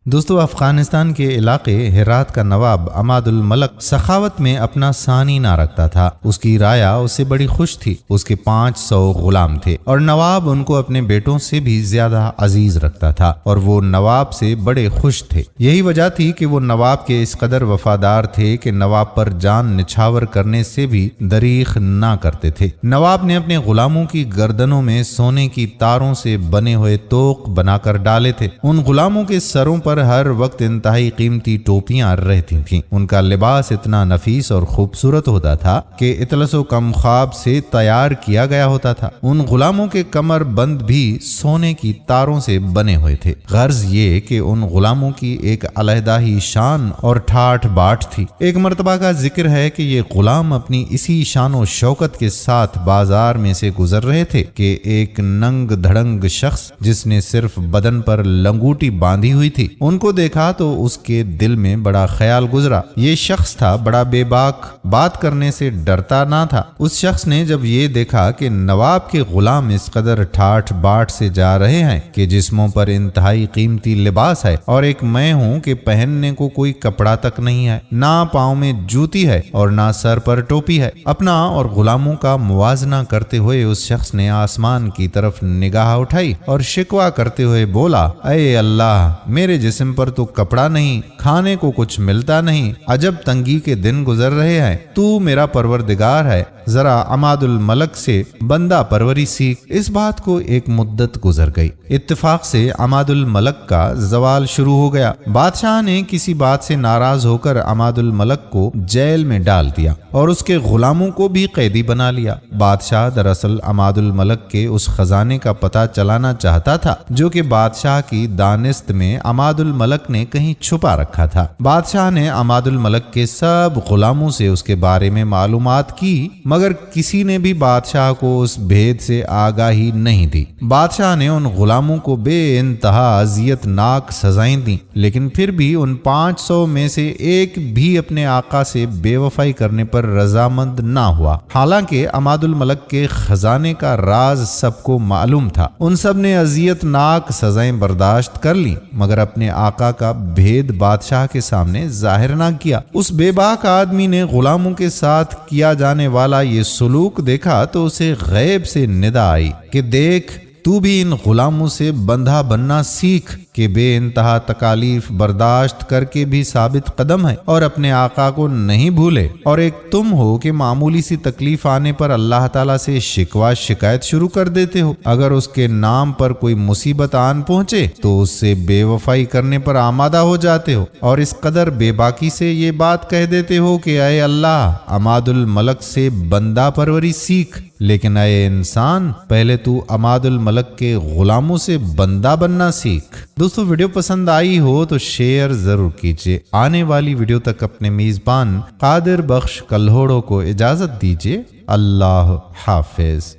دوستو، افغانستان کے علاقے ہرات کا نواب عماد الملک سخاوت میں اپنا ثانی نہ رکھتا تھا۔ اس کی رایا اس سے بڑی خوش تھی۔ اس کے 500 غلام تھے اور نواب ان کو اپنے بیٹوں سے بھی زیادہ عزیز رکھتا تھا اور وہ نواب سے بڑے خوش تھے۔ یہی وجہ تھی کہ وہ نواب کے اس قدر وفادار تھے کہ نواب پر جان نچھاور کرنے سے بھی دریغ نہ کرتے تھے۔ نواب نے اپنے غلاموں کی گردنوں میں سونے کی تاروں سے بنے ہوئے توق بنا کر ڈالے تھے۔ ان غلاموں کے سروں پر ہر وقت انتہائی قیمتی ٹوپیاں رہتی تھیں۔ ان کا لباس اتنا نفیس اور خوبصورت ہوتا تھا کہ اطلس و کم خواب سے تیار کیا گیا ہوتا تھا۔ ان غلاموں کے کمر بند بھی سونے کی تاروں سے بنے ہوئے تھے۔ غرض یہ کہ ان غلاموں کی ایک علیحدہ ہی شان اور ٹھاٹھ باٹھ تھی۔ ایک مرتبہ کا ذکر ہے کہ یہ غلام اپنی اسی شان و شوکت کے ساتھ بازار میں سے گزر رہے تھے کہ ایک ننگ دھڑنگ شخص جس نے صرف بدن پر لنگوٹی باندھی ہوئی تھی ان کو دیکھا تو اس کے دل میں بڑا خیال گزرا۔ یہ شخص تھا بڑا بے باک، بات کرنے سے ڈرتا نہ تھا۔ اس شخص نے جب یہ دیکھا کہ نواب کے غلام اس قدر ٹھاٹھ باٹھ سے جا رہے ہیں کہ جسموں پر انتہائی قیمتی لباس ہے اور ایک میں ہوں کہ پہننے کو کوئی کپڑا تک نہیں ہے، نہ پاؤں میں جوتی ہے اور نہ سر پر ٹوپی ہے، اپنا اور غلاموں کا موازنہ کرتے ہوئے اس شخص نے آسمان کی طرف نگاہ اٹھائی اور شکوہ کرتے ہوئے بولا، اے اللہ، میرے جسم پر تو کپڑا نہیں، کھانے کو کچھ ملتا نہیں، عجب تنگی کے دن گزر رہے ہیں۔ تو میرا پروردگار ہے، ذرا عماد الملک سے بندہ پروری سیکھ۔ اس بات کو ایک مدت گزر گئی۔ اتفاق سے عماد الملک کا زوال شروع ہو گیا۔ بادشاہ نے کسی بات سے ناراض ہو کر عماد الملک کو جیل میں ڈال دیا اور اس کے غلاموں کو بھی قیدی بنا لیا۔ بادشاہ دراصل عماد الملک کے اس خزانے کا پتہ چلانا چاہتا تھا جو کہ بادشاہ کی دانست میں عماد الملک نے کہیں چھپا رکھا تھا۔ بادشاہ نے عماد الملک کے سب غلاموں سے اس کے بارے میں معلومات کی مگر کسی نے بھی بادشاہ کو اس بھید سے آگاہی نہیں دی۔ بادشاہ نے ان غلاموں کو بے انتہا اذیت ناک سزائیں دیں لیکن پھر بھی ان 500 میں سے ایک بھی اپنے آقا سے بے وفائی کرنے پر رضامند نہ ہوا۔ حالانکہ عماد الملک کے خزانے کا راز سب کو معلوم تھا۔ ان سب نے اذیت ناک سزائیں برداشت کر لی مگر اپنے آقا کا بھید بادشاہ کے سامنے ظاہر نہ کیا۔ اس بے باک آدمی نے غلاموں کے ساتھ کیا جانے والا یہ سلوک دیکھا تو اسے غیب سے ندا آئی کہ دیکھ، تو بھی ان غلاموں سے بندھا بننا سیکھ کہ بے انتہا تکالیف برداشت کر کے بھی ثابت قدم ہے اور اپنے آقا کو نہیں بھولے، اور ایک تم ہو کہ معمولی سی تکلیف آنے پر اللہ تعالیٰ سے شکوہ شکایت شروع کر دیتے ہو۔ اگر اس کے نام پر کوئی مصیبت آن پہنچے تو اس سے بے وفائی کرنے پر آمادہ ہو جاتے ہو اور اس قدر بے باکی سے یہ بات کہہ دیتے ہو کہ اے اللہ، عماد الملک سے بندہ پروری سیکھ۔ لیکن اے انسان، پہلے تو عماد الملک کے غلاموں سے بندہ بننا سیکھ۔ دوستو، ویڈیو پسند آئی ہو تو شیئر ضرور کیجیے۔ آنے والی ویڈیو تک اپنے میزبان قادر بخش کلہوڑوں کو اجازت دیجیے۔ اللہ حافظ۔